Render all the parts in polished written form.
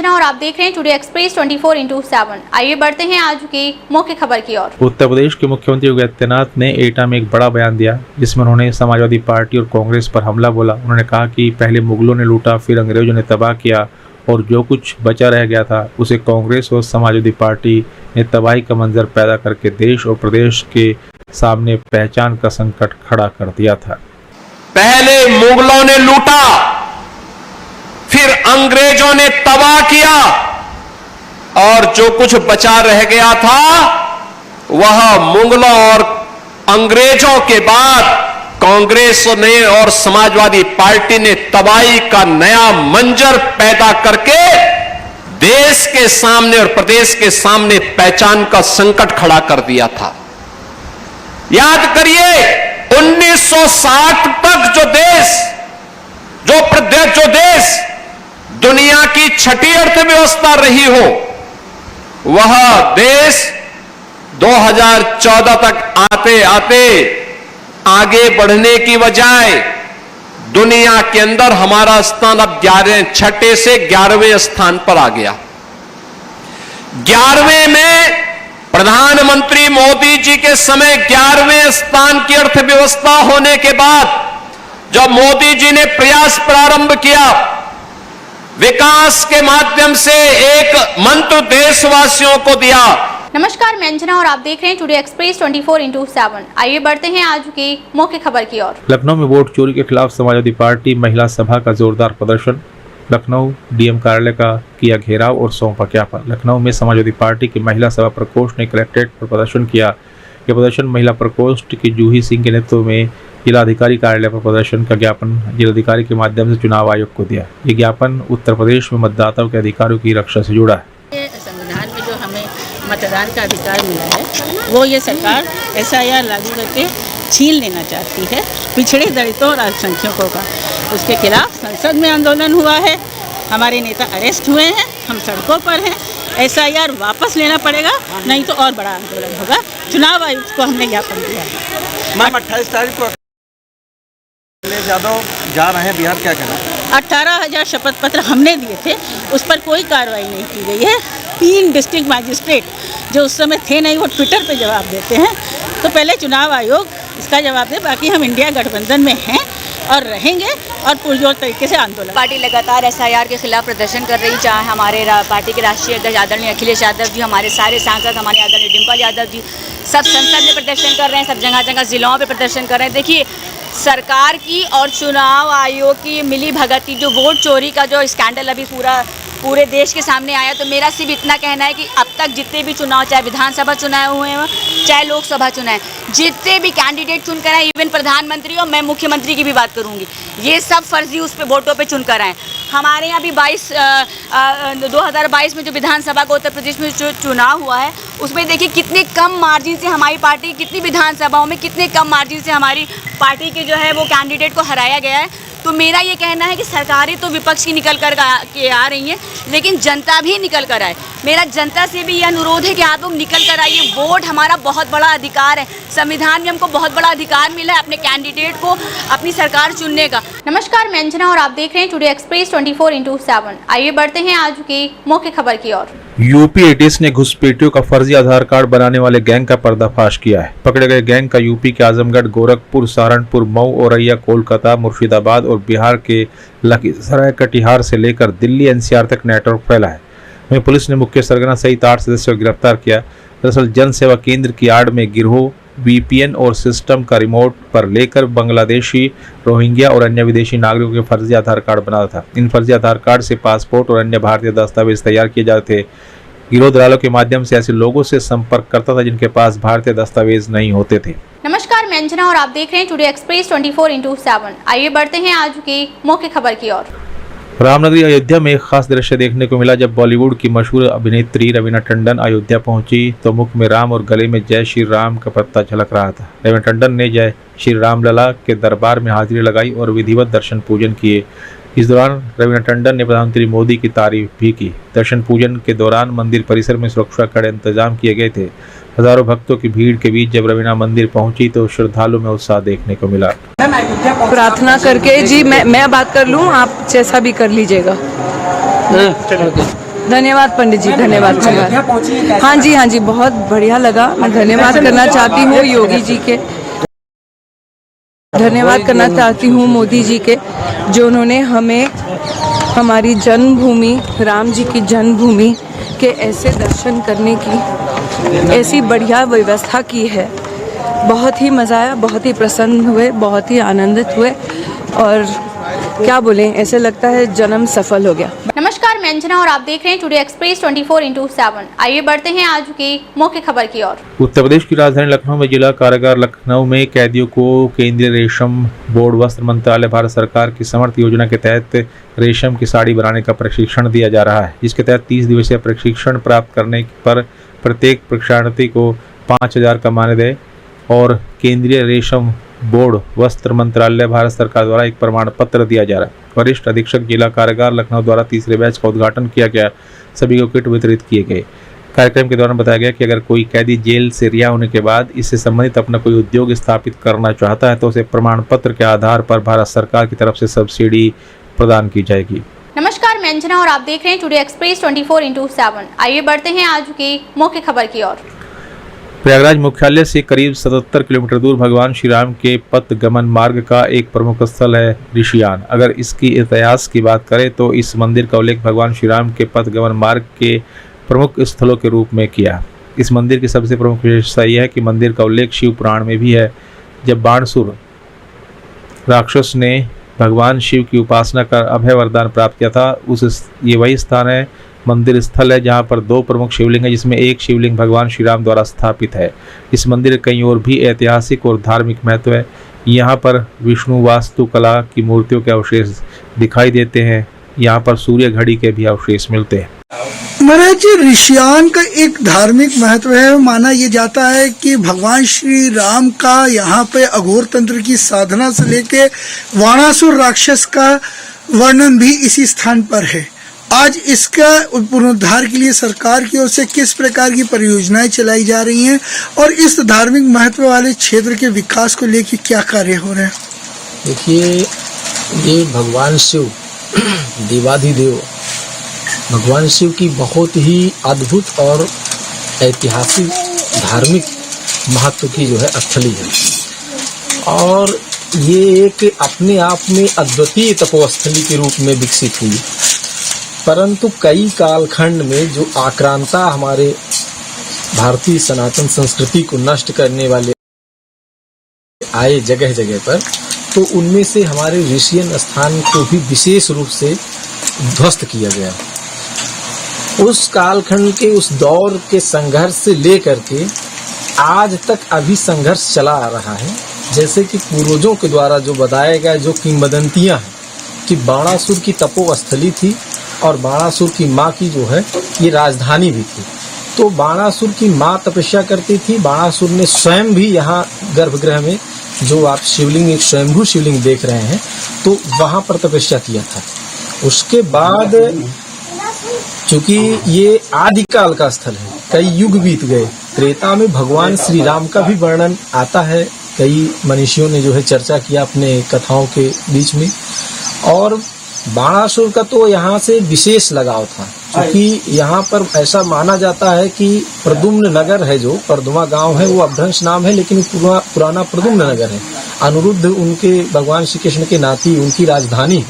रंजना और आप देख रहे हैं टुडे एक्सप्रेस 24/7। आइए बढ़ते हैं आज की मुख्य खबर की ओर। उत्तर प्रदेश के मुख्यमंत्री योगी आदित्यनाथ ने एटा में एक बड़ा बयान दिया, जिसमें उन्होंने समाजवादी पार्टी और कांग्रेस पर हमला बोला। उन्होंने कहा कि पहले मुगलों ने लूटा, फिर अंग्रेजों ने तबाह किया और जो कुछ बचा रह गया था उसे कांग्रेस और समाजवादी पार्टी ने तबाही का मंजर पैदा करके देश और प्रदेश के सामने पहचान का संकट खड़ा कर दिया था। पहले मुगलों ने लूटा, फिर अंग्रेजों ने तबाह किया और जो कुछ बचा रह गया था वह मुगलों और अंग्रेजों के बाद कांग्रेस ने और समाजवादी पार्टी ने तबाही का नया मंजर पैदा करके देश के सामने और प्रदेश के सामने पहचान का संकट खड़ा कर दिया था। याद करिए 1960 तक जो देश दुनिया की छठी अर्थव्यवस्था रही हो, वह देश 2014 तक आते आते आगे बढ़ने की बजाय दुनिया के अंदर हमारा स्थान अब 6ठे से 11वें स्थान पर आ गया। 11वें में प्रधानमंत्री मोदी जी के समय 11वें स्थान की अर्थव्यवस्था होने के बाद जब मोदी जी ने प्रयास प्रारंभ किया, विकास के माध्यम से एक मंत्र देशवासियों को दिया। नमस्कार, मैं अंजना और आप देख रहे हैं टुडे एक्सप्रेस 24/7। आइए बढ़ते हैं आज की मुख्य खबर की ओर। लखनऊ में वोट चोरी के खिलाफ समाजवादी पार्टी महिला सभा का जोरदार प्रदर्शन। लखनऊ डीएम कार्यालय का किया घेराव और सौंपा ज्ञापन। लखनऊ में समाजवादी पार्टी की महिला सभा प्रकोष्ठ ने कलेक्ट्रेट पर प्रदर्शन किया। यह प्रदर्शन महिला प्रकोष्ठ की जूही सिंह के नेतृत्व में जिलाधिकारी कार्यालय पर प्रदर्शन का ज्ञापन जिलाधिकारी के माध्यम से चुनाव आयोग को दिया। ये ज्ञापन उत्तर प्रदेश में मतदाताओं के अधिकारों की रक्षा से जुड़ा है। संविधान में जो हमें मतदान का अधिकार मिला है वो ये सरकार SIR लागू करके छीन लेना चाहती है पिछड़े दलितों और अल्पसंख्यकों का। उसके खिलाफ संसद में आंदोलन हुआ है, हमारे नेता अरेस्ट हुए हैं, हम सड़कों पर हैं। SIR वापस लेना पड़ेगा, नहीं तो और बड़ा आंदोलन होगा। चुनाव आयुक्त को हमने ज्ञापन दिया है। मैम 28 तारीख को यादव जा रहे हैं बिहार, क्या कहना? 18,000 शपथ पत्र हमने दिए थे, उस पर कोई कार्रवाई नहीं की गई है। 3 डिस्ट्रिक्ट मजिस्ट्रेट जो उस समय थे नहीं, वो ट्विटर पे जवाब देते हैं। तो पहले चुनाव आयोग इसका जवाब दे। बाकी हम इंडिया गठबंधन में हैं और रहेंगे और पुरजोर तरीके से आंदोलन। पार्टी लगातार SIR के खिलाफ प्रदर्शन कर रही, चाहे हमारे पार्टी के राष्ट्रीय अध्यक्ष आदरणीय अखिलेश यादव जी, हमारे सारे सांसद, हमारे आदरणीय डिम्पल यादव जी, सब संसद में प्रदर्शन कर रहे हैं, सब जगह जगह जिलों पे प्रदर्शन कर रहे हैं। देखिए, सरकार की और चुनाव आयोग की मिली भगती, जो वोट चोरी का जो स्कैंडल अभी पूरे देश के सामने आया, तो मेरा सिर्फ इतना कहना है कि अब तक जितने भी चुनाव, चाहे विधानसभा चुनाव हुए हैं, चाहे लोकसभा चुनाव, जितने भी कैंडिडेट चुनकर आए, इवन प्रधानमंत्री और मैं मुख्यमंत्री की भी बात करूंगी, ये सब फर्जी उस पे वोटों पे चुनकर आए। हमारे यहाँ भी 2022 में जो विधानसभा का उत्तर प्रदेश में जो चुनाव हुआ है, उसमें देखिए कितने कम मार्जिन से हमारी पार्टी, कितनी विधानसभाओं में कितने कम मार्जिन से हमारी पार्टी के जो है वो कैंडिडेट को हराया गया है। तो मेरा ये कहना है कि सरकारें तो विपक्ष की निकल कर के आ रही हैं, लेकिन जनता भी निकल कर आए। मेरा जनता से भी यह अनुरोध है कि आप लोग निकल कर आइए। वोट हमारा बहुत बड़ा अधिकार है, संविधान में हमको बहुत बड़ा अधिकार मिला है अपने कैंडिडेट को, अपनी सरकार चुनने का। नमस्कार, मैं अंजना और आप देख रहे हैं टुडे एक्सप्रेस 24/7। आइए बढ़ते हैं आज की मुख्य खबर की ओर। यूपी एटीएस ने घुसपैठियों का फर्जी आधार कार्ड बनाने वाले गैंग का पर्दाफाश किया है। पकड़े गए गैंग का यूपी के आजमगढ़, गोरखपुर, सहारनपुर, मऊ, औरैया, कोलकाता, मुर्शिदाबाद और बिहार के लखीसराय, कटिहार से लेकर दिल्ली NCR तक नेटवर्क फैला है। वहीं पुलिस ने मुख्य सरगना सहित 8 सदस्यों को गिरफ्तार किया। दरअसल जन सेवा केंद्र की आड़ में गिरोह VPN और सिस्टम का रिमोट पर लेकर बांग्लादेशी, रोहिंग्या और अन्य विदेशी नागरिकों के फर्जी आधार कार्ड बनाता था। इन फर्जी आधार कार्ड से पासपोर्ट और अन्य भारतीय दस्तावेज तैयार किए जाते थे। गिरोह दलालों के माध्यम से ऐसे लोगों से संपर्क करता था जिनके पास भारतीय दस्तावेज नहीं होते थे। नमस्कार, मैं अंजना और आप देख रहे हैं टुडे एक्सप्रेस 24/7। आइए बढ़ते हैं आज की मुख्य खबर की ओर। रामनगरी अयोध्या में एक खास दृश्य देखने को मिला। जब बॉलीवुड की मशहूर अभिनेत्री रवीना टंडन अयोध्या पहुंची तो मुख में राम और गले में जय श्री राम का पत्ता झलक रहा था। रवीना टंडन ने जय श्री राम लला के दरबार में हाजिरी लगाई और विधिवत दर्शन पूजन किए। इस दौरान रवीना टंडन ने प्रधानमंत्री मोदी की तारीफ भी की। दर्शन पूजन के दौरान मंदिर परिसर में सुरक्षा कड़े इंतजाम किए गए थे। हजारों भक्तों की भीड़ के बीच जब रवीना मंदिर पहुंची तो श्रद्धालुओं में उत्साह देखने को मिला। प्रार्थना करके जी मैं बात कर लूं, आप जैसा भी कर लीजिएगा। धन्यवाद पंडित जी, धन्यवाद धन्यवाद। हाँ जी, बहुत बढ़िया लगा। मैं धन्यवाद करना चाहती हूँ योगी जी के, धन्यवाद करना चाहती हूँ मोदी जी के, जो उन्होंने हमें हमारी जन्मभूमि, राम जी की जन्मभूमि के ऐसे दर्शन करने की ऐसी बढ़िया व्यवस्था की है। बहुत ही मज़ा आया, बहुत ही प्रसन्न हुए, बहुत ही आनंदित हुए और क्या बोलें, ऐसे लगता है जन्म सफल हो गया। नमस्कार, मैं अंजना और आप देख रहे हैं टुडे एक्सप्रेस 24/7। आइए बढ़ते हैं आज की मुख्य खबर की ओर। उत्तर प्रदेश की राजधानी लखनऊ में जिला कारागार लखनऊ में कैदियों को केंद्रीय रेशम बोर्ड वस्त्र मंत्रालय भारत सरकार की समर्थ योजना के तहत रेशम की साड़ी बनाने का प्रशिक्षण दिया जा रहा है, जिसके तहत 30 दिवसीय प्रशिक्षण प्राप्त करने पर प्रत्येक प्रशिक्षणार्थी को 5,000 का मानदेय और केंद्रीय रेशम बोर्ड वस्त्र मंत्रालय भारत सरकार द्वारा एक प्रमाण पत्र दिया जा रहा है। वरिष्ठ अधीक्षक जिला कारागार लखनऊ द्वारा तीसरे बैच का उद्घाटन किया गया, सभी को किट वितरित किए गए। कार्यक्रम के दौरान बताया गया कि अगर कोई कैदी जेल से रिहा होने के बाद इससे संबंधित अपना कोई उद्योग स्थापित करना चाहता है तो उसे प्रमाण पत्र के आधार पर भारत सरकार की तरफ से सब्सिडी प्रदान की जाएगी। नमस्कार, मैं अंजना और आप देख रहे हैं टुडे एक्सप्रेस 24/7। आइए बढ़ते हैं आज की मुख्य खबर की ओर। प्रयागराज मुख्यालय से करीब 77 किलोमीटर दूर भगवान श्री राम के पथ गमन मार्ग का एक प्रमुख स्थल है ऋषियान। अगर इसकी इतिहास की बात करें तो इस मंदिर का उल्लेख भगवान श्री राम के पथ गमन मार्ग के प्रमुख स्थलों के रूप में किया। इस मंदिर की सबसे प्रमुख विशेषता यह है कि मंदिर का उल्लेख शिव पुराण में भी है। जब बाणसुर राक्षस ने भगवान शिव की उपासना कर अभय वरदान प्राप्त किया था, ये वही स्थान है, मंदिर स्थल है जहां पर 2 प्रमुख शिवलिंग है, जिसमें एक शिवलिंग भगवान श्री राम द्वारा स्थापित है। इस मंदिर कई और भी ऐतिहासिक और धार्मिक महत्व है। यहाँ पर विष्णु वास्तुकला की मूर्तियों के अवशेष दिखाई देते हैं। यहाँ पर सूर्य घड़ी के भी अवशेष मिलते हैं। महाराज जी, ऋषियान का एक धार्मिक महत्व है। माना यह जाता है कि भगवान श्री राम का यहाँ पे अघोर तंत्र की साधना से लेके वाणासुर राक्षस का वर्णन भी इसी स्थान पर है। आज इसका पुनरुद्धार के लिए सरकार की ओर से किस प्रकार की परियोजनाएं चलाई जा रही हैं और इस धार्मिक महत्व वाले क्षेत्र के विकास को लेकर क्या कार्य हो रहे हैं? देखिए, ये भगवान शिव देवाधिदेव भगवान शिव की बहुत ही अद्भुत और ऐतिहासिक धार्मिक महत्व की जो है स्थली है और ये एक अपने आप में अद्वितीय तपोस्थली के रूप में विकसित हुई। परंतु कई कालखंड में जो आक्रांता हमारे भारतीय सनातन संस्कृति को नष्ट करने वाले आए जगह जगह पर, तो उनमें से हमारे ऋषियन स्थान को भी विशेष रूप से ध्वस्त किया गया। उस कालखंड के उस दौर के संघर्ष से लेकर के आज तक अभी संघर्ष चला आ रहा है। जैसे कि पूर्वजों के द्वारा जो बताया गया, जो किंवदंतियां हैं कि बाणासुर की तपोस्थली थी और बाणासुर की माँ की जो है ये राजधानी भी थी। तो बाणासुर की माँ तपस्या करती थी। बाणासुर ने स्वयं भी यहाँ गर्भगृह में, जो आप शिवलिंग, एक स्वयंभू शिवलिंग देख रहे हैं, तो वहां पर तपस्या किया था। उसके बाद चूंकि ये आदिकाल का स्थल है, कई युग बीत गए। त्रेता में भगवान श्री राम का भी वर्णन आता है, कई मनीषियों ने जो है चर्चा किया अपने कथाओं के बीच में। और बाणासुर का तो यहाँ से विशेष लगाव था, क्योंकि यहाँ पर ऐसा माना जाता है कि प्रद्युम्न नगर है, जो परदुमा गांव है, वो अपभ्रंश नाम है, लेकिन पुराना प्रद्युम्न नगर है। अनिरुद्ध उनके भगवान श्री कृष्ण के नाती, उनकी राजधानी।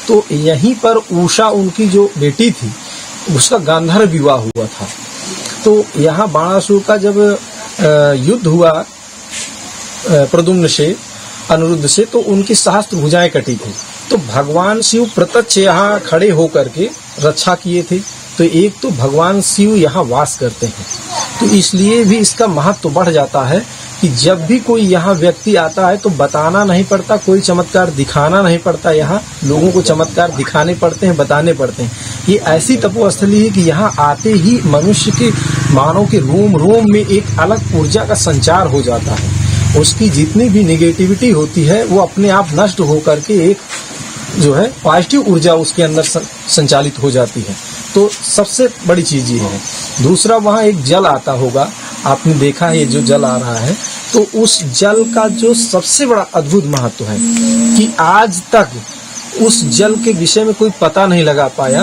तो यहीं पर उषा उनकी जो बेटी थी, उसका गांधार विवाह हुआ था। तो यहाँ बाणासुर का जब युद्ध हुआ प्रद्युम्न से, अनिरुद्ध से, तो उनकी सहस्त्र भुजाएं कटी थी। तो भगवान शिव प्रत्यक्ष यहाँ खड़े होकर के रक्षा किए थे। तो एक तो भगवान शिव यहाँ वास करते हैं, तो इसलिए भी इसका महत्व बढ़ जाता है कि जब भी कोई यहाँ व्यक्ति आता है तो बताना नहीं पड़ता, कोई चमत्कार दिखाना नहीं पड़ता। यहाँ लोगों को चमत्कार दिखाने पड़ते हैं, बताने पड़ते हैं। ये ऐसी तपोस्थली है कि यहाँ आते ही मनुष्य के, मानव के रोम रोम में एक अलग ऊर्जा का संचार हो जाता है। उसकी जितनी भी निगेटिविटी होती है वो अपने आप नष्ट होकर के एक जो है पॉजिटिव ऊर्जा उसके अंदर संचालित हो जाती है। तो सबसे बड़ी चीज ये है। दूसरा, वहाँ एक जल आता होगा, आपने देखा है ये जो जल आ रहा है, तो उस जल का जो सबसे बड़ा अद्भुत महत्व है कि आज तक उस जल के विषय में कोई पता नहीं लगा पाया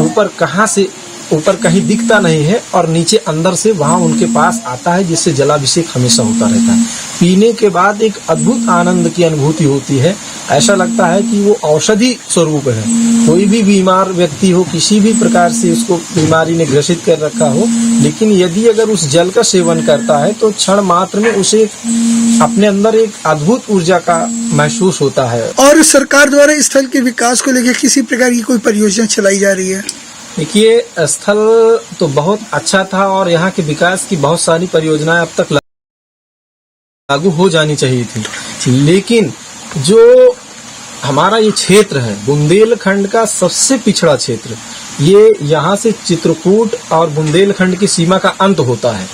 ऊपर कहाँ से ऊपर कहीं दिखता नहीं है और नीचे अंदर से वहां उनके पास आता है, जिससे जलाभिषेक हमेशा होता रहता है। पीने के बाद एक अद्भुत आनंद की अनुभूति होती है। ऐसा लगता है कि वो औषधि स्वरूप है। कोई भी बीमार व्यक्ति हो, किसी भी प्रकार से उसको बीमारी ने ग्रसित कर रखा हो, लेकिन यदि अगर उस जल का सेवन करता है तो क्षण मात्र में उसे अपने अंदर एक अद्भुत ऊर्जा का महसूस होता है। और सरकार द्वारा इस स्थल के विकास को लेकर किसी प्रकार की कोई परियोजना चलाई जा रही है? देखिए, स्थल तो बहुत अच्छा था और यहाँ के विकास की बहुत सारी परियोजनाएं अब तक लागू हो जानी चाहिए थी, लेकिन जो हमारा ये क्षेत्र है बुंदेलखंड का सबसे पिछड़ा क्षेत्र, ये यहाँ से चित्रकूट और बुंदेलखंड की सीमा का अंत होता है,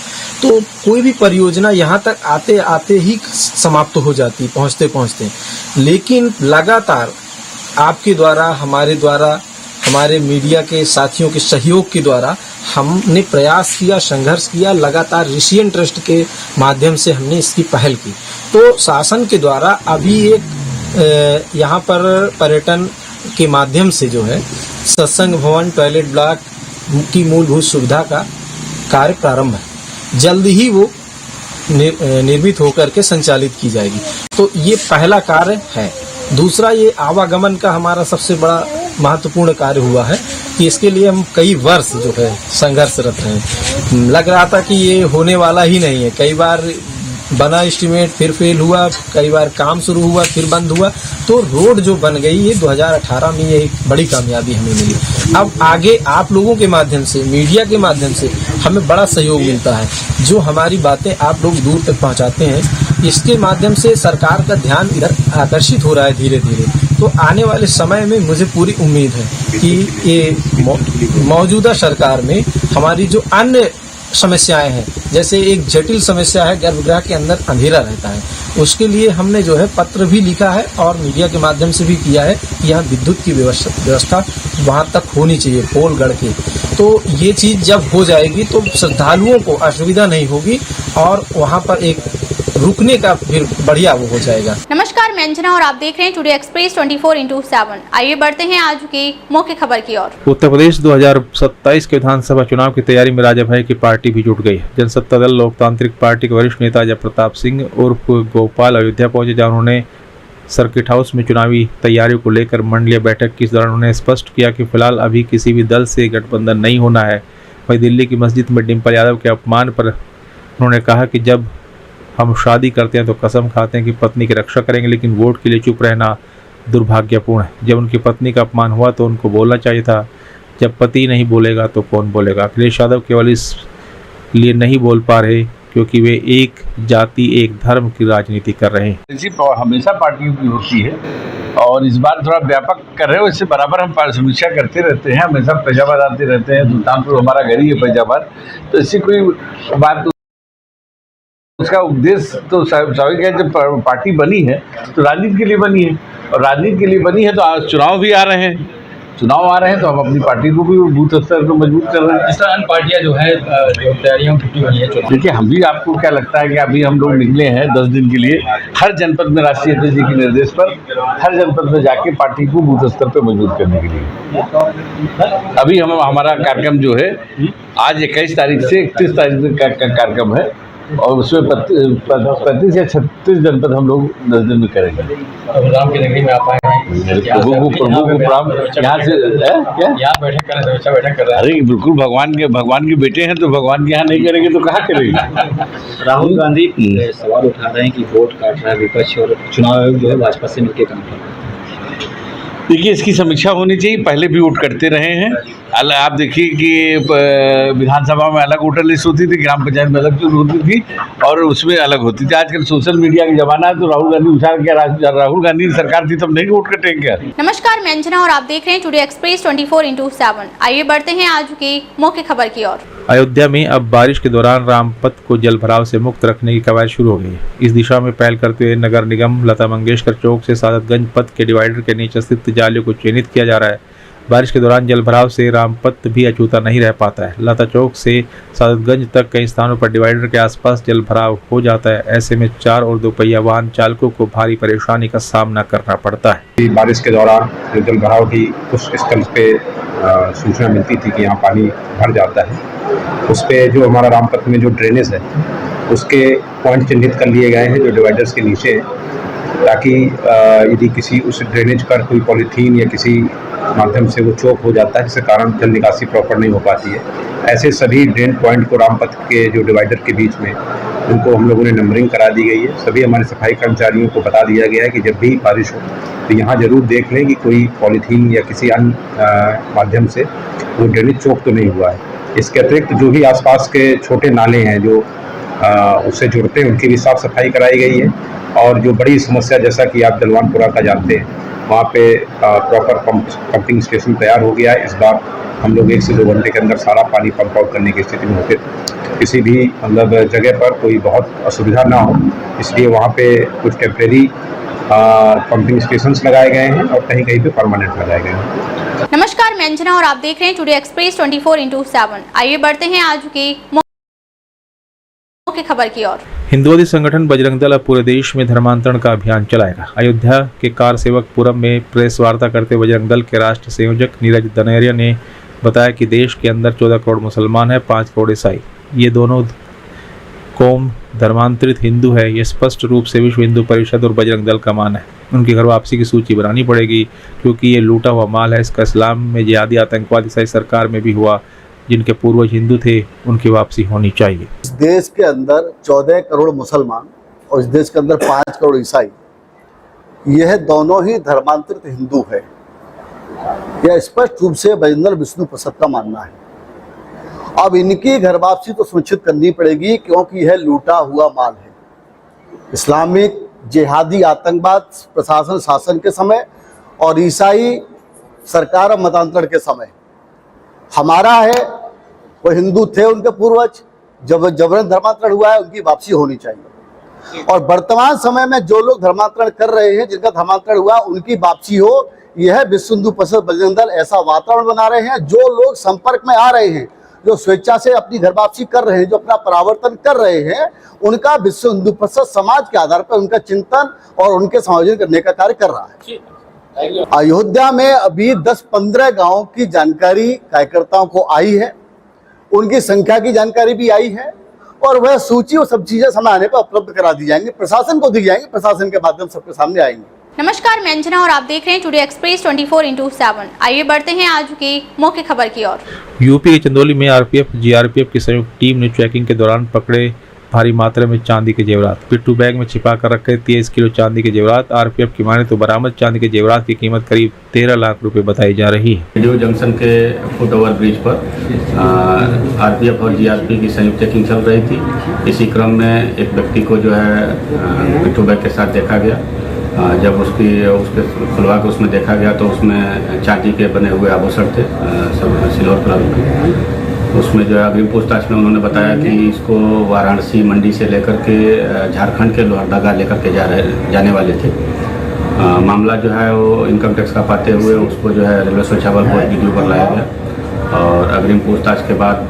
तो कोई भी परियोजना यहाँ तक आते आते ही समाप्त हो जाती पहुँचते पहुँचते। लेकिन लगातार आपके द्वारा, हमारे मीडिया के साथियों के सहयोग के द्वारा हमने प्रयास किया, संघर्ष किया, लगातार ऋषियन ट्रस्ट के माध्यम से हमने इसकी पहल की। तो शासन के द्वारा अभी एक यहाँ पर पर्यटन के माध्यम से जो है सत्संग भवन, टॉयलेट ब्लॉक की मूलभूत सुविधा का कार्य प्रारंभ है। जल्द ही वो निर्मित होकर के संचालित की जाएगी। तो ये पहला कार्य है। दूसरा, ये आवागमन का हमारा सबसे बड़ा महत्वपूर्ण कार्य हुआ है कि इसके लिए हम कई वर्ष जो है संघर्षरत हैं। लग रहा था कि ये होने वाला ही नहीं है। कई बार बना एस्टीमेट, फिर फेल हुआ, कई बार काम शुरू हुआ, फिर बंद हुआ। तो रोड जो बन गई ये 2018 में ये एक बड़ी कामयाबी हमें मिली। अब आगे आप लोगों के माध्यम से, मीडिया के माध्यम से हमें बड़ा सहयोग मिलता है। जो हमारी बातें आप लोग दूर तक पहुंचाते हैं, इसके माध्यम से सरकार का ध्यान इधर आकर्षित हो रहा है धीरे धीरे। तो आने वाले समय में मुझे पूरी उम्मीद है कि ये मौजूदा सरकार में हमारी जो अन्य समस्याएं हैं, जैसे एक जटिल समस्या है गर्भगृह के अंदर अंधेरा रहता है, उसके लिए हमने जो है पत्र भी लिखा है और मीडिया के माध्यम से भी किया है कि यहाँ विद्युत की व्यवस्था वहां तक होनी चाहिए, पोल गढ़ के। तो ये चीज जब हो जाएगी तो श्रद्धालुओं को असुविधा नहीं होगी और वहाँ पर एक रुकने का फिर बढ़िया वो हो जाएगा। नमस्कार, मैं अंजना और आप देख रहे हैं टुडे एक्सप्रेस 24/7। आइए बढ़ते हैं आज की मुख्य खबर की ओर। उत्तर प्रदेश 2027 के विधानसभा चुनाव की तैयारी में राजा भाई की पार्टी भी जुट गई है। जनसत्ता दल लोकतांत्रिक पार्टी के वरिष्ठ नेता जयप्रताप सिंह उर्फ गोपाल अयोध्या पहुंचे, जहां उन्होंने सर्किट हाउस में चुनावी तैयारियों को लेकर मंडलीय बैठक की। इस दौरान उन्होंने स्पष्ट किया कि फिलहाल अभी किसी भी दल से गठबंधन नहीं होना है। वहीं दिल्ली की मस्जिद में डिम्पल यादव के अपमान पर उन्होंने कहा कि जब हम शादी करते हैं तो कसम खाते हैं कि पत्नी की रक्षा करेंगे, लेकिन वोट के लिए चुप रहना दुर्भाग्यपूर्ण है। जब उनकी पत्नी का अपमान हुआ तो उनको बोलना चाहिए था। जब पति नहीं बोलेगा तो कौन बोलेगा। अखिलेश यादव केवल इस लिए नहीं बोल पा रहे क्योंकि वे एक जाति, एक धर्म की राजनीति कर रहे हैं। ऐसी हमेशा पार्टियों की होती है और इस बार थोड़ा व्यापक कर रहे हो। इससे बराबर हम समीक्षा करते रहते हैं, हमेशा फैजाबाद आते रहते हैं। सुल्तानपुर हमारा घर ही है फैजाबाद, तो ऐसी कोई बात, उसका उद्देश्य तो स्वाभाविक है। जब पार्टी बनी है तो राजनीति के लिए बनी है और राजनीति के लिए बनी है तो आज चुनाव भी आ रहे हैं, तो हम अपनी पार्टी को भी बूथ स्तर पर मजबूत कर रहे हैं। इस तरह अन्य पार्टियां जो है तैयारियों में जुटी हुई है चुनाव। देखिए, हम भी, आपको क्या लगता है कि अभी हम लोग निकले हैं 10 दिन के लिए हर जनपद में राष्ट्रीय अध्यक्ष जी के निर्देश पर हर जनपद में जाके पार्टी को बूथ स्तर पर मजबूत करने के लिए। अभी हमारा कार्यक्रम जो है आज 21 तारीख से 31 तारीख तक का कार्यक्रम है और उसमें 35 या 36 जनपद हम लोग 10 दिन में करेंगे। राम की नगरी में आप आए हैं, प्रभु को प्रणाम। यहाँ से यहाँ बैठक कर रहे हैं, बैठक कर रहे हैं। अरे बिल्कुल, भगवान के बेटे हैं तो भगवान के यहाँ नहीं करेंगे तो कहाँ करेंगे। राहुल गांधी सवाल उठा रहे हैं कि वोट काट रहा है विपक्ष और चुनाव आयोग जो है भाजपा से मिलकर काम कर रहा है। देखिए, इसकी समीक्षा होनी चाहिए। पहले भी वोट करते रहे हैं। आप देखिए कि विधानसभा में अलग वोटर लिस्ट होती थी, ग्राम पंचायत में अलग होती थी और उसमें अलग होती थी। आजकल सोशल मीडिया का जमाना है तो राहुल गांधी उछाल क्या, राहुल गांधी की सरकार थी तब नहीं वोट कटेंगे क्या। नमस्कार, मैं अंजना और आप देख रहे हैं टुडे एक्सप्रेस 24/7। आइए बढ़ते हैं आज की मुख्य खबर की ओर। अयोध्या में अब बारिश के दौरान रामपथ को जल भराव से मुक्त रखने की कवायद शुरू हो गई है। इस दिशा में पहल करते हुए नगर निगम लता मंगेशकर चौक से सादतगंज पथ के डिवाइडर के नीचे स्थित जालियों को चिन्हित किया जा रहा है। बारिश के दौरान जलभराव से रामपत भी अछूता नहीं रह पाता है। लता चौक से सादतगंज तक कई स्थानों पर डिवाइडर के आसपास जलभराव हो जाता है। ऐसे में 4 और दोपहिया वाहन चालकों को भारी परेशानी का सामना करना पड़ता है। बारिश के दौरान जो जलभराव की कुछ स्थल पे सूचना मिलती थी कि यहाँ पानी भर जाता है, उस पे जो हमारा रामपत में जो ड्रेनेज है उसके पॉइंट चिन्हित कर लिए गए हैं जो डिवाइडर्स के नीचे हैं, ताकि यदि किसी उस ड्रेनेज पर कोई पॉलीथीन या किसी माध्यम से वो चौक हो जाता है जिसके कारण जल निकासी प्रॉपर नहीं हो पाती है, ऐसे सभी ड्रेन पॉइंट को रामपथ के जो डिवाइडर के बीच में उनको हम लोगों ने नंबरिंग करा दी गई है। सभी हमारे सफाई कर्मचारियों को बता दिया गया है कि जब भी बारिश हो तो यहाँ जरूर देख लें कि कोई पॉलीथीन या किसी अन्य माध्यम से वो ड्रेनेज चौक तो नहीं हुआ है। इसके अतिरिक्त जो भी आसपास के छोटे नाले हैं जो उससे जुड़ते हैं उनकी भी साफ सफाई कराई गई है। और जो बड़ी समस्या जैसा कि आप दलवानपुरा का जानते हैं, वहाँ पे प्रॉपर पंपिंग स्टेशन तैयार हो गया है। इस बार हम लोग 1 से 2 घंटे के अंदर सारा पानी पंप आउट करने की स्थिति में होते थे। किसी भी मतलब जगह पर कोई बहुत असुविधा ना हो, इसलिए वहाँ पे कुछ टेम्परेरी पंपिंग स्टेशंस लगाए गए हैं और कहीं कहीं पे परमानेंट लगाए गए हैं। नमस्कार, मैं अंजना और आप देख रहे हैं टुडे एक्सप्रेस 24/7। आइए बढ़ते हैं आज की मुख्य खबर की ओर। हिंदुवादी संगठन बजरंग दल अब पूरे देश में धर्मांतरण का अभियान चलाएगा। अयोध्या के कार सेवकपुरम में प्रेस वार्ता करते बजरंग दल के राष्ट्रीय संयोजक नीरज दनेरिया ने बताया कि देश के अंदर 14 करोड़ मुसलमान हैं, 5 करोड़ ईसाई। ये दोनों कौम धर्मांतरित हिंदू है, ये स्पष्ट रूप से विश्व हिंदू परिषद और बजरंग दल का मान है। उनकी घर वापसी की सूची बनानी पड़ेगी क्योंकि ये लूटा हुआ माल है। इसका इस्लाम में जिहादी आतंकवाद ईसाई सरकार में भी हुआ। जिनके पूर्वज हिंदू थे उनकी वापसी होनी चाहिए। इस देश के अंदर 14 करोड़ मुसलमान और इस देश के अंदर 5 करोड़ ईसाई, यह दोनों ही धर्मांतरित हिंदू है। यह स्पष्ट रूप से बजरंग दल विष्णु प्रसाद का मानना है। अब इनकी घर वापसी तो सुनिश्चित करनी पड़ेगी क्योंकि यह लूटा हुआ माल है। इस्लामिक जिहादी आतंकवाद प्रशासन शासन के समय और ईसाई सरकार और मतांतरण के समय हमारा है। वो हिंदू थे, उनके पूर्वज जब जबरन धर्मांतरण हुआ है, उनकी वापसी होनी चाहिए। और वर्तमान समय में जो लोग धर्मांतरण कर रहे हैं, जिनका धर्मांतरण हुआ, उनकी वापसी हो। यह विश्व हिंदू परिषद बजरंग दल ऐसा वातावरण बना रहे हैं। जो लोग संपर्क में आ रहे हैं, जो स्वेच्छा से अपनी घर वापसी कर रहे हैं, जो अपना परावर्तन कर रहे हैं, उनका विश्व हिंदू परिषद समाज के आधार पर उनका चिंतन और उनके समायोजन करने का कार्य कर रहा है। अयोध्या में अभी 10-15 गांवों की जानकारी कार्यकर्ताओं को आई है, उनकी संख्या की जानकारी भी आई है और वह सूची और सब चीजें समय आने पर उपलब्ध करा दी जाएंगी, प्रशासन को दी जाएंगी, प्रशासन के माध्यम सबके सामने आएंगे। नमस्कार, मैं अंजना और आप देख रहे हैं टुडे एक्सप्रेस 24/7। आइए बढ़ते हैं आज की मुख्य खबर की ओर। यूपी के चंदौली में आरपीएफ जीआरपीएफ की संयुक्त टीम ने चेकिंग के दौरान पकड़े भारी मात्रा में चांदी के जेवरात। पिट्ठू बैग में छिपा कर रखे 23 किलो चांदी के जेवरात। आरपीएफ की माने तो बरामद चांदी के जेवरात की कीमत करीब 13 लाख रुपए बताई जा रही है। रेडियो जंक्शन के फुट ओवर ब्रिज पर आरपीएफ और जीआरपी की संयुक्त चेकिंग चल रही थी। इसी क्रम में एक व्यक्ति को जो है पिट्ठू बैग के साथ देखा गया। जब उसके खुलवा के उसमें देखा गया तो उसमें चांदी के बने हुए आभूषण थे, सब सिल्वर कलर के। उसमें जो है अग्रिम पूछताछ में उन्होंने बताया कि इसको वाराणसी मंडी से लेकर के झारखंड के लोहरदगा लेकर के जाने वाले थे। मामला जो है वो इनकम टैक्स का पाते हुए उसको जो है रेलवे सुरक्षा बल को वीडियो पर लाया गया और अग्रिम पूछताछ के बाद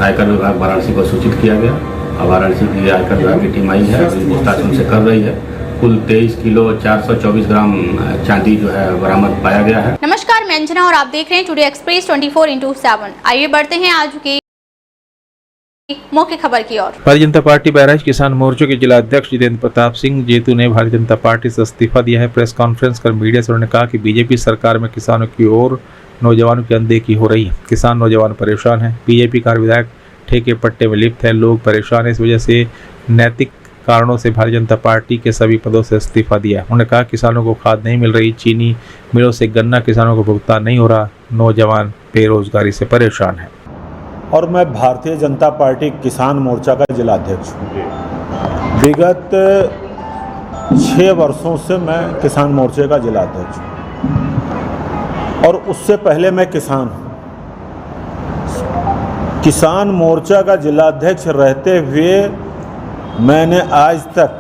आयकर विभाग वाराणसी को सूचित किया गया और वाराणसी की आयकर विभाग की टीम आई है, अग्रिम पूछताछ उनसे कर रही है। कुल 23 किलो 424 ग्राम चांदी जो है बरामद पाया गया है। नमस्कार, मैं अंजना और आप देख रहे हैं टुडे एक्सप्रेस 24/7। आइए बढ़ते हैं आज की मुख्य खबर की ओर। भारतीय जनता पार्टी बहराइच किसान मोर्चे के जिला अध्यक्ष जितेंद्र प्रताप सिंह जेतू ने भारतीय जनता पार्टी से इस्तीफा दिया है। प्रेस कॉन्फ्रेंस कर मीडिया से उन्होंने कहा कि बीजेपी सरकार में किसानों की ओर नौजवानों की अनदेखी हो रही है। किसान नौजवान परेशान है। बीजेपी का विधायक ठेके पट्टे में लिप्त है। लोग परेशान है। इस वजह से नैतिक कारणों से भारतीय जनता पार्टी के सभी पदों से इस्तीफा दिया। उन्होंने कहा किसानों को खाद नहीं मिल रही, चीनी मिलों से गन्ना किसानों को भुगतान नहीं हो रहा, नौजवान बेरोजगारी से परेशान है। और मैं भारतीय जनता पार्टी किसान मोर्चा का जिला अध्यक्ष हूँ। विगत 6 वर्षों से मैं किसान मोर्चे का जिला अध्यक्ष हूँ और उससे पहले मैं किसान हूँ। किसान मोर्चा का जिला अध्यक्ष रहते हुए मैंने आज तक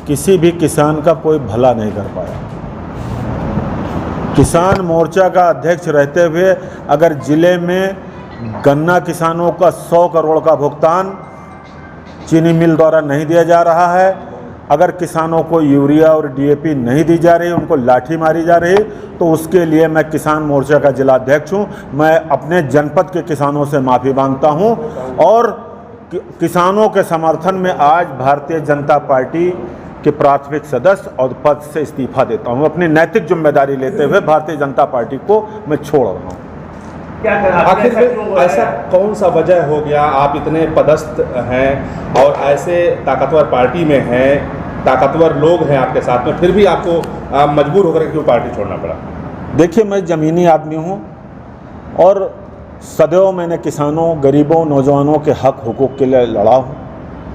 किसी भी किसान का कोई भला नहीं कर पाया। किसान मोर्चा का अध्यक्ष रहते हुए अगर ज़िले में गन्ना किसानों का 100 करोड़ का भुगतान चीनी मिल द्वारा नहीं दिया जा रहा है, अगर किसानों को यूरिया और डीएपी नहीं दी जा रही, उनको लाठी मारी जा रही, तो उसके लिए मैं किसान मोर्चा का जिला अध्यक्ष हूँ। मैं अपने जनपद के किसानों से माफ़ी मांगता हूँ और किसानों के समर्थन में आज भारतीय जनता पार्टी के प्राथमिक सदस्य और पद से इस्तीफा देता हूँ। अपनी नैतिक जिम्मेदारी लेते हुए भारतीय जनता पार्टी को मैं छोड़ रहा हूँ। आखिर में ऐसा कौन सा वजह हो गया, आप इतने पदस्थ हैं और ऐसे ताकतवर पार्टी में हैं, ताकतवर लोग हैं आपके साथ में, फिर भी आपको मजबूर होकर क्यों पार्टी छोड़ना पड़ा? देखिए, मैं ज़मीनी आदमी हूँ और सदैव मैंने किसानों, गरीबों, नौजवानों के हक हुकूक के लिए लड़ा हूँ।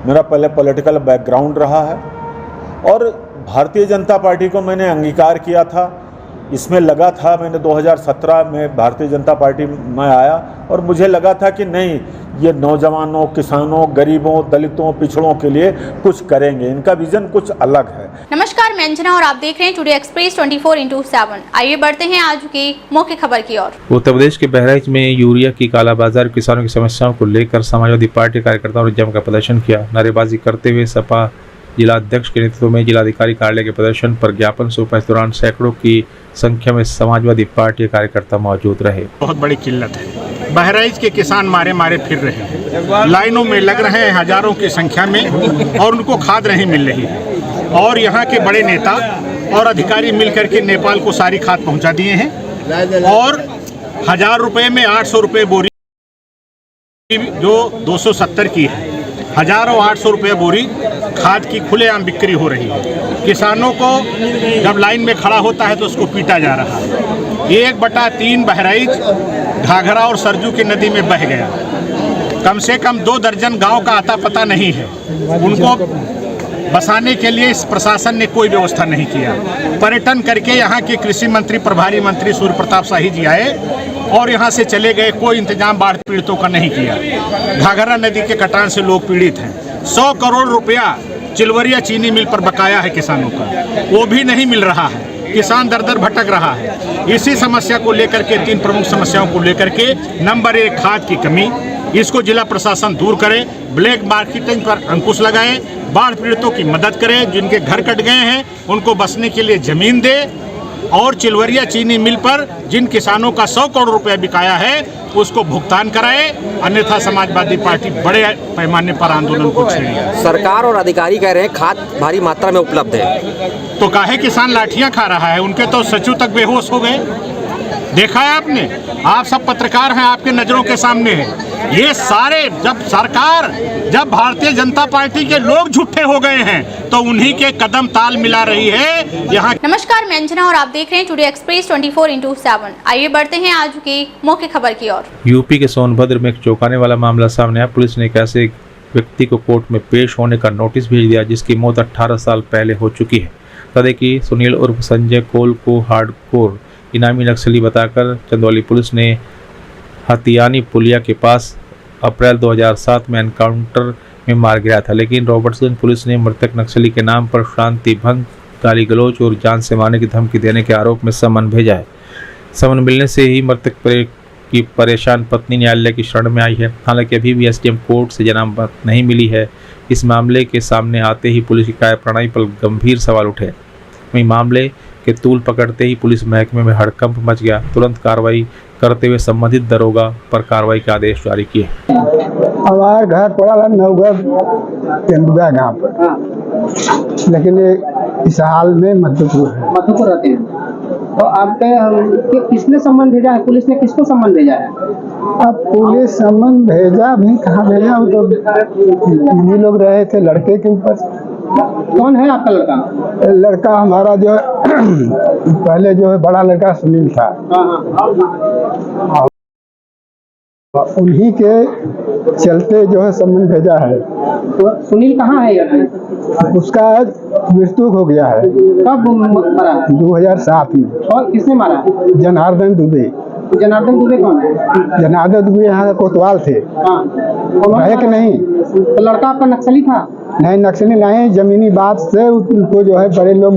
मेरा पहले पॉलिटिकल बैकग्राउंड रहा है और भारतीय जनता पार्टी को मैंने अंगीकार किया था। इसमें लगा था, मैंने 2017 में भारतीय जनता पार्टी में आया और मुझे लगा था कि नहीं, ये नौजवानों, किसानों, गरीबों, दलितों, पिछड़ों के लिए कुछ करेंगे, इनका विजन कुछ अलग है। नमस्कार, मैं अंजना और आप देख रहे हैं टुडे एक्सप्रेस 24/7। आइए बढ़ते हैं आज की मुख्य खबर की ओर। उत्तर प्रदेश के बहराइच में यूरिया की कालाबाजारी, किसानों की समस्याओं को लेकर समाजवादी पार्टी कार्यकर्ताओं ने जमकर प्रदर्शन किया। नारेबाजी करते हुए सपा जिलाध्यक्ष के नेतृत्व में जिलाधिकारी कार्यालय के प्रदर्शन पर ज्ञापन सौंपा। इस दौरान सैकड़ों की संख्या में समाजवादी पार्टी कार्यकर्ता मौजूद रहे। बहुत बड़ी किल्लत है, बहराइच के किसान मारे फिर रहे हैं, लाइनों में लग रहे हैं हजारों की संख्या में और उनको खाद नहीं मिल रही है। और यहाँ के बड़े नेता और अधिकारी मिलकर के नेपाल को सारी खाद पहुँचा दिए हैं और 1000 रुपये में 800 रुपये बोरी जो 270 की है, 1000 और 800 रुपये बोरी खाद की खुलेआम बिक्री हो रही है। किसानों को जब लाइन में खड़ा होता है तो उसको पीटा जा रहा है। 1/3 बहराइच घाघरा और सरजू की नदी में बह गया। कम से कम 2 दर्जन गांव का आता पता नहीं है। उनको बसाने के लिए इस प्रशासन ने कोई व्यवस्था नहीं किया। पर्यटन करके यहाँ के कृषि मंत्री, प्रभारी मंत्री सूर्य प्रताप शाही जी आए और यहाँ से चले गए। कोई इंतजाम बाढ़ पीड़ितों का नहीं किया। घाघरा नदी के कटान से लोग पीड़ित हैं। 100 करोड़ रुपया चिलवरिया चीनी मिल पर बकाया है किसानों का, वो भी नहीं मिल रहा है। किसान दर दर भटक रहा है। इसी समस्या को लेकर के, 3 प्रमुख समस्याओं को लेकर के, नंबर 1 खाद की कमी, इसको जिला प्रशासन दूर करे, ब्लैक मार्केटिंग पर अंकुश लगाए, बाढ़ पीड़ितों की मदद करे, जिनके घर कट गए हैं उनको बसने के लिए जमीन दे और चिलवरिया चीनी मिल पर जिन किसानों का 100 करोड़ रुपया बिकाया है उसको भुगतान कराए, अन्यथा समाजवादी पार्टी बड़े पैमाने पर आंदोलन को छेड़ेगी। सरकार और अधिकारी कह रहे हैं खाद भारी मात्रा में उपलब्ध है, तो काहे किसान लाठियां खा रहा है? उनके तो सचिव तक बेहोश हो गए। देखा है आपने? आप सब पत्रकार हैं, आपके नजरों के सामने है। ये सारे जब भारतीय जनता पार्टी के लोग झूठे हो गए हैं तो उन्हीं के कदम ताल मिला रही है यहाँ। नमस्कार, मैं अंजना और आप देख रहे हैं टुडे एक्सप्रेस 24/7। आइए बढ़ते हैं आज की मुख्य खबर की ओर। यूपी के सोनभद्र में एक चौंकाने वाला मामला सामने आया। पुलिस ने एक ऐसे व्यक्ति को कोर्ट में पेश होने का नोटिस भेज दिया जिसकी मौत 18 साल पहले हो चुकी है। बता कि सुनील उर्फ संजय कोल को हार्डकोर इनामी नक्सली बताकर चंदौली पुलिस ने हथियानी पुलिया के पास अप्रैल 2007 में एनकाउंटर में मार गिराया था, लेकिन रॉबर्टसन पुलिस ने मृतक नक्सली के नाम पर शांति भंग, गाली गलौज और जान से मारने की धमकी देने के आरोप में समन भेजा है। समन मिलने से ही मृतक की परेशान पत्नी न्यायालय की शरण में आई है। हालांकि अभी भी एसडीएम कोर्ट से जमानत नहीं मिली है। इस मामले के सामने आते ही पुलिस की कार्यप्रणाली पर गंभीर सवाल उठे। वहीं मामले के तूल पकड़ते ही पुलिस महकमे में हड़कंप मच गया। तुरंत कार्रवाई करते हुए संबंधित दरोगा पर कार्रवाई के आदेश जारी किए। हमारा घर पड़ा था नवगढ़ तेंदुआ गाँव पर, लेकिन इस हाल में मधुपुर रहते हैं। तो आपके किसने सम्मन भेजा है? पुलिस ने किसको सम्मन भेजा है? अब पुलिस सम्मन भेजा भी कहाँ भेजा? वो तो ये लोग रहे थे लड़के के ऊपर। कौन है आपका लड़का? लड़का हमारा जो पहले जो है बड़ा लड़का सुनील था, उन्हीं के चलते जो है सम्मन भेजा है। तो सुनील कहाँ है? उसका मृत्यु हो गया है। कब मरा? 2007 में। और किसने मारा? जनार्दन दुबे। जनार्दन दुबे कौन है? जनार्दन दुबे यहाँ कोतवाल थे। है कि नहीं? तो लड़का आपका नक्सली था? नहीं नक्सली नहीं, जमीनी बात से उनको जो है बड़े लोग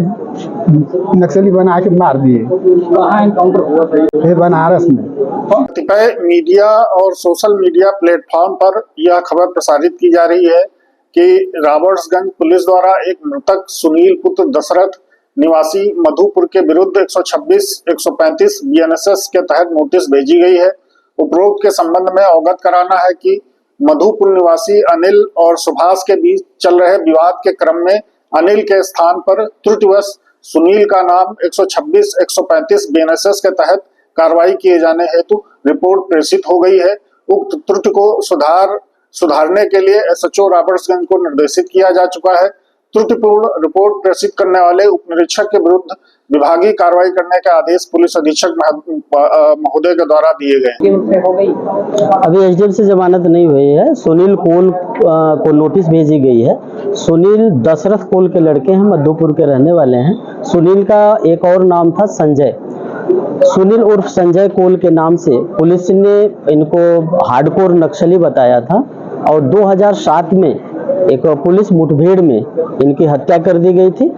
नक्सली बना के मार दिए। कहाँ एनकाउंटर हुआ था? ये बनारस में। कतिपय मीडिया और सोशल मीडिया प्लेटफॉर्म पर यह खबर प्रसारित की जा रही है कि रॉबर्ट्सगंज पुलिस द्वारा एक मृतक सुनील पुत्र दशरथ निवासी मधुपुर के विरुद्ध 126-135 बीएनएसएस के तहत नोटिस भेजी गई है। उपरोक्त के संबंध में अवगत कराना है कि मधुपुर निवासी अनिल और सुभाष के बीच चल रहे विवाद के क्रम में अनिल के स्थान पर त्रुटिवश सुनील का नाम 126-135 बीएनएसएस के तहत कार्रवाई किए जाने हेतु रिपोर्ट प्रेषित हो गई है। उक्त त्रुटि को सुधारने के लिए एसएचओ रॉबर्ट्सगंज को निर्देशित किया जा चुका है। त्रुटिपूर्ण रिपोर्ट प्रेषित करने वाले उप निरीक्षक के विरुद्ध विभागीय कार्रवाई करने के आदेश पुलिस अधीक्षक महोदय के द्वारा दिए गए। अभी एसडीएम से जमानत नहीं हुई है। सुनील कोल को नोटिस भेजी गई है। सुनील दशरथ कोल के लड़के हैं, मधुपुर के रहने वाले हैं। सुनील का एक और नाम था संजय। सुनील उर्फ संजय कोल के नाम से पुलिस ने इनको हार्डकोर नक्सली बताया था और 2007 में एक पुलिस मुठभेड़ में इनकी हत्या कर दी गई थी।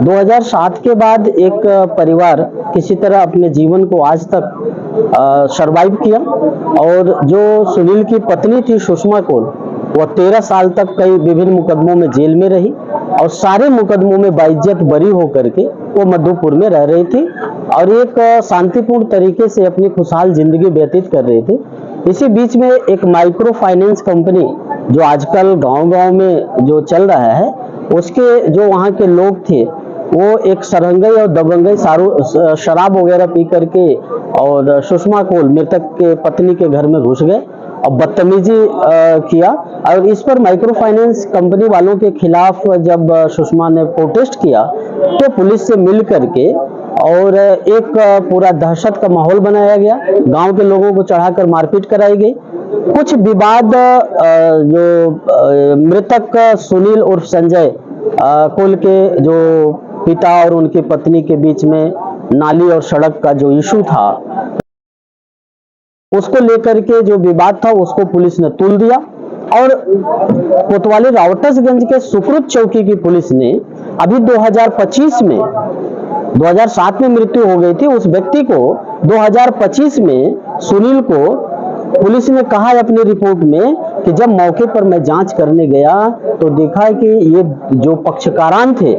2007 के बाद एक परिवार किसी तरह अपने जीवन को आज तक सरवाइव किया और जो सुनील की पत्नी थी सुषमा कोल, वह 13 साल तक कई विभिन्न मुकदमों में जेल में रही और सारे मुकदमों में बाइज्जत बरी होकर के वो मधुपुर में रह रही थी और एक शांतिपूर्ण तरीके से अपनी खुशहाल जिंदगी व्यतीत कर रही थी। इसी बीच में एक माइक्रो फाइनेंस कंपनी जो आजकल गांव-गांव में जो चल रहा है, उसके जो वहाँ के लोग थे वो एक सरंगई और दबंगई शराब वगैरह पी करके और सुषमा कोल मृतक के पत्नी के घर में घुस गए और बदतमीजी किया और इस पर माइक्रो फाइनेंस कंपनी वालों के खिलाफ जब सुषमा ने प्रोटेस्ट किया तो पुलिस से मिल करके और एक पूरा दहशत का माहौल बनाया गया। गांव के लोगों को चढ़ाकर मारपीट कराई गई। कुछ विवाद जो मृतक सुनील उर्फ संजय कोल के जो पिता और उनकी पत्नी के बीच में नाली और सड़क का जो इशू था, उसको लेकर के जो विवाद था उसको पुलिस ने तुल दिया और कोतवाली रॉबर्ट्सगंज के सुकृत चौकी की पुलिस ने अभी 2025 में 2007 में मृत्यु हो गई थी उस व्यक्ति को 2025 में सुनील को पुलिस ने कहा है अपनी रिपोर्ट में कि जब मौके पर मैं जांच करने गया तो देखा कि ये जो पक्षकारान थे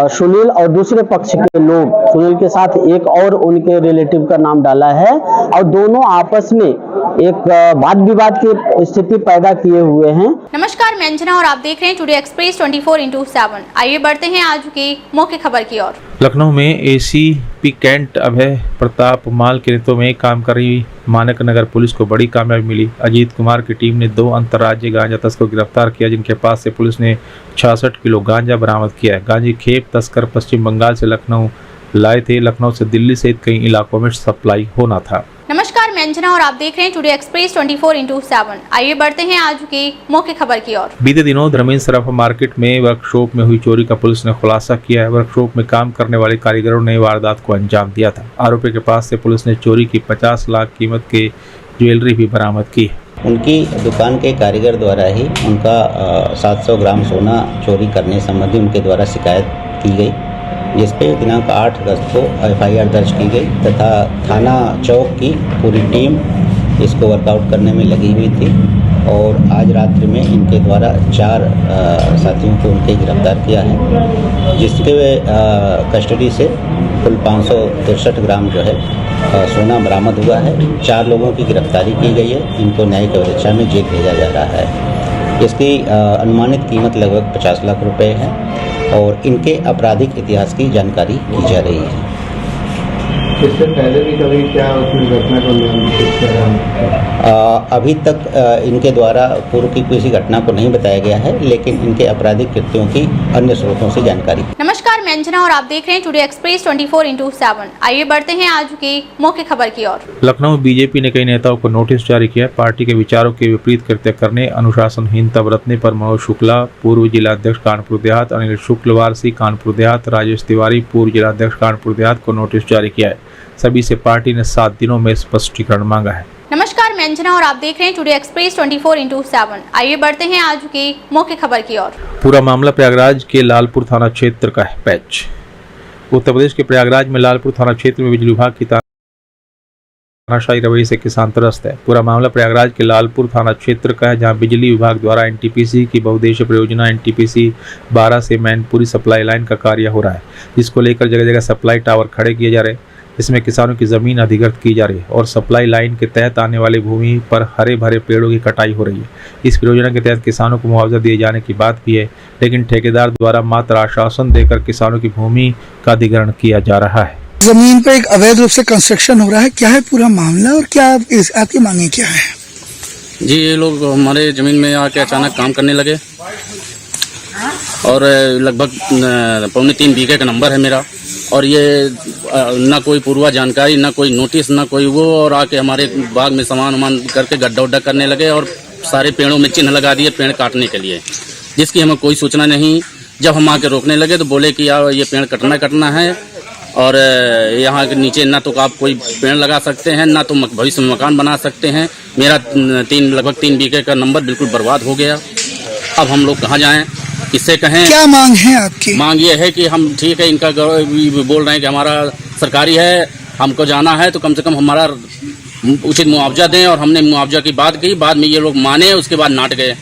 सुनील और दूसरे पक्ष के लोग, सुनील के साथ एक और उनके रिलेटिव का नाम डाला है और दोनों आपस में एक वाद विवाद की स्थिति पैदा किए हुए हैं। नमस्कार, मैं अंजना और आप देख रहे हैं टुडे एक्सप्रेस 24x7। आइए बढ़ते हैं आज की मुख्य खबर की ओर। लखनऊ में एसीपी कैंट अभय प्रताप माल के नेतृत्व में काम कर रही मानक नगर पुलिस को बड़ी कामयाबी मिली। अजीत कुमार की टीम ने 2 अंतर्राज्यीय गांजा तस्कर को गिरफ्तार किया, जिनके पास से पुलिस ने 66 किलो गांजा बरामद किया है। गांजा खेप तस्कर पश्चिम बंगाल से लखनऊ लाए थे। लखनऊ से दिल्ली सहित कई इलाकों में सप्लाई होना था। नमस्कार, मैं अंजना और आप देख रहे हैं टुडे एक्सप्रेस 24x7। आइए बढ़ते हैं आज की मुख्य खबर की ओर। बीते दिनों धर्मेंद्र सराफा मार्केट में वर्कशॉप में हुई चोरी का पुलिस ने खुलासा किया है। वर्कशॉप में काम करने वाले कारीगरों ने वारदात को अंजाम दिया था। आरोपी के पास से पुलिस ने चोरी की 50 लाख कीमत के ज्वेलरी भी बरामद की है। उनकी दुकान के कारीगर द्वारा ही उनका 700 ग्राम सोना चोरी करने संबंधी उनके द्वारा शिकायत की गई, जिस पे दिनांक 8 अगस्त को एफआईआर दर्ज की गई तथा थाना चौक की पूरी टीम इसको वर्कआउट करने में लगी हुई थी और आज रात्रि में इनके द्वारा 4 साथियों को उनके गिरफ्तार किया है, जिसके कस्टडी से कुल 563 ग्राम जो है सोना बरामद हुआ है। 4 लोगों की गिरफ्तारी की गई है। इनको न्यायिक अवधि में जेल भेजा जा रहा है। इसकी अनुमानित कीमत लगभग 50 लाख रुपए है और इनके आपराधिक इतिहास की जानकारी की जा रही है। इससे पहले भी कभी क्या घटना को अभी तक इनके द्वारा पूर्व की किसी घटना को नहीं बताया गया है, लेकिन इनके आपराधिक कृत्यों की अन्य स्रोतों से जानकारी। नमस्कार, मैं अंजना और आप देख रहे हैं टुडे एक्सप्रेस 24x7। आइए बढ़ते हैं आज की मुख्य खबर की ओर। लखनऊ बीजेपी ने कई नेताओं को नोटिस जारी किया। पार्टी के विचारों के विपरीत कृत्य करने, अनुशासनहीनता बरतने पर मनोज शुक्ला पूर्व जिलाध्यक्ष कानपुर देहात, अनिल शुक्लवारसी कानपुर देहात, राजेश तिवारी पूर्व जिलाध्यक्ष कानपुर देहात को नोटिस जारी किया है। सभी से पार्टी ने 7 दिनों में स्पष्टीकरण मांगा है। नमस्कार, मैं अंजना और आप देख रहे हैं टुडे एक्सप्रेस 24/7। आइए बढ़ते हैं आज की मुख्य खबर की ओर। पूरा मामला प्रयागराज के लालपुर थाना क्षेत्र का है। पैच उत्तर प्रदेश के प्रयागराज में लालपुर थाना क्षेत्र में बिजली विभाग की तानाशाही रवैये से किसान त्रस्त है। पूरा मामला प्रयागराज के लालपुर थाना क्षेत्र का है, जहां बिजली विभाग द्वारा एनटीपीसी की बहुउद्देश्य परियोजना एनटीपीसी 12 से मैनपुरी सप्लाई लाइन का कार्य हो रहा है, जिसको लेकर जगह जगह सप्लाई टावर खड़े किए जा रहे हैं। इसमें किसानों की जमीन अधिग्रहित की जा रही है और सप्लाई लाइन के तहत आने वाली भूमि पर हरे भरे पेड़ों की कटाई हो रही है। इस परियोजना के तहत किसानों को मुआवजा दिए जाने की बात भी है, लेकिन ठेकेदार द्वारा मात्र आश्वासन देकर किसानों की भूमि का अधिग्रहण किया जा रहा है। जमीन पर एक अवैध रूप से कंस्ट्रक्शन हो रहा है, क्या है पूरा मामला और क्या आपकी मांगे क्या है? जी, ये लोग हमारे जमीन में आके अचानक काम करने लगे और लगभग 3.25 बीघे का नंबर है मेरा, और ये ना कोई पूर्वा जानकारी, ना कोई नोटिस, ना कोई वो, और आके हमारे बाग में सामान वामान करके गड्ढा उड्ढा करने लगे और सारे पेड़ों में चिन्ह लगा दिए पेड़ काटने के लिए, जिसकी हमें कोई सूचना नहीं। जब हम आके रोकने लगे तो बोले कि यार ये पेड़ कटना है और यहाँ के नीचे ना तो आप कोई पेड़ लगा सकते हैं, ना तो भविष्य में मकान बना सकते हैं। मेरा लगभग 3 बीघे का नंबर बिल्कुल बर्बाद हो गया। अब हम लोग कहाँ जाएं, किससे कहें? क्या मांग है आपकी? मांग ये है कि हम ठीक है, इनका बोल रहे हैं कि हमारा सरकारी है, हमको जाना है तो कम से कम हमारा उचित मुआवजा दें, और हमने मुआवजा की बात की, बाद में ये लोग माने, उसके बाद नाट गए।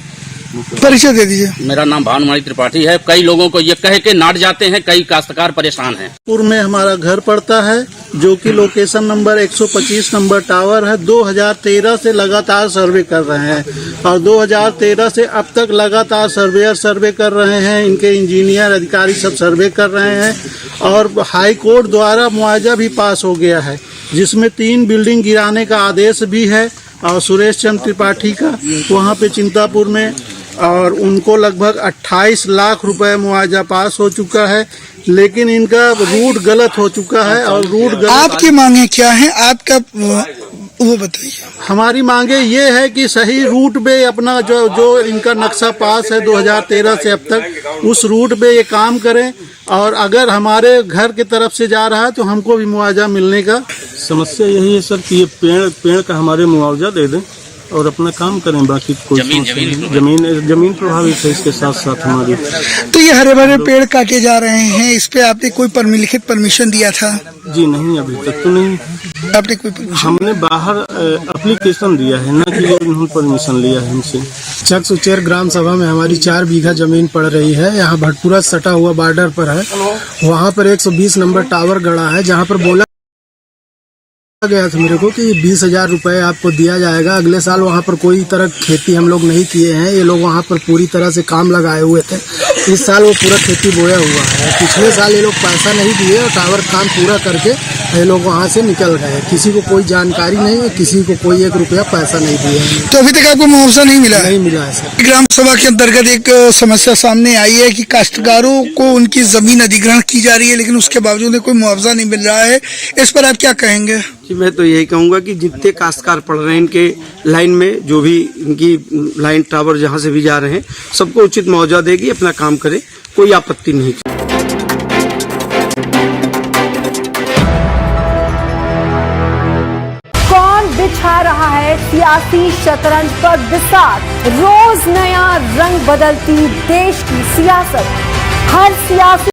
परिचय दे दीजिए। मेरा नाम भानुमणि त्रिपाठी है। कई लोगों को ये कह के नाट जाते हैं, कई काश्तकार परेशान हैं। पूर्व में हमारा घर पड़ता है, जो कि लोकेशन नंबर 125 नंबर टावर है। 2013 से लगातार सर्वे कर रहे हैं और 2013 से अब तक लगातार सर्वेयर सर्वे कर रहे हैं, इनके इंजीनियर अधिकारी सब सर्वे कर रहे हैं, और हाई कोर्ट द्वारा मुआवजा भी पास हो गया है, जिसमें 3 बिल्डिंग गिराने का आदेश भी है, और सुरेश चंद्र त्रिपाठी का वहाँ पे चिंतापुर में, और उनको लगभग 28 लाख रुपए मुआवजा पास हो चुका है, लेकिन इनका रूट गलत हो चुका है। और रूट गलत। आपकी मांगे क्या है? आपका वो बताइए। हमारी मांगे ये है कि सही रूट पे अपना जो इनका नक्शा पास है 2013 से अब तक, उस रूट पे ये काम करें, और अगर हमारे घर की तरफ से जा रहा है तो हमको भी मुआवजा मिलने का। समस्या यही है सर कि ये पेड़ का हमारे मुआवजा दे दें और अपना काम करें, बाकी कोई जमीन प्रभावित है इसके साथ साथ हमारी। तो ये हरे भरे पेड़ काटे जा रहे हैं, इस पे आपने कोई लिखित परमिशन दिया था? जी नहीं, अभी तक तो नहीं। आपने कोई परमिशन? हमने बाहर एप्लीकेशन दिया है, ना कि इन्होंने परमिशन लिया है हमसे। चक सुचेर ग्राम सभा में हमारी 4 बीघा जमीन पड़ रही है। यहाँ भटपुरा सटा हुआ बॉर्डर पर है, वहाँ पर 120 नंबर टावर गड़ा है, जहाँ पर बोला गया था मेरे को कि 20,000 रुपए आपको दिया जाएगा। अगले साल वहाँ पर कोई तरह खेती हम लोग नहीं किए हैं, ये लोग वहाँ पर पूरी तरह से काम लगाए हुए थे। इस साल वो पूरा खेती बोया हुआ है। पिछले साल ये लोग पैसा नहीं दिए और टावर काम पूरा करके ये लोग वहाँ से निकल गए। किसी को कोई जानकारी नहीं है, किसी को कोई 1 रुपया पैसा नहीं दिया है। तो अभी तक आपको मुआवजा नहीं मिला? नहीं मिला है सर। ग्राम सभा के अंतर्गत एक समस्या सामने आई है कि काश्तकारों को उनकी जमीन अधिग्रहण की जा रही है, लेकिन उसके बावजूद कोई मुआवजा नहीं मिल रहा है। इस पर आप क्या कहेंगे? कि मैं तो यही कहूँगा कि जितने काश्तकार पड़ रहे हैं इनके लाइन में, जो भी इनकी लाइन टावर जहाँ से भी जा रहे हैं, सबको उचित मुआवजा देगी, अपना काम करे, कोई आपत्ति नहीं। कौन बिछा रहा है सियासी शतरंज पर बिसात? रोज नया रंग बदलती देश की सियासत, हर सियासी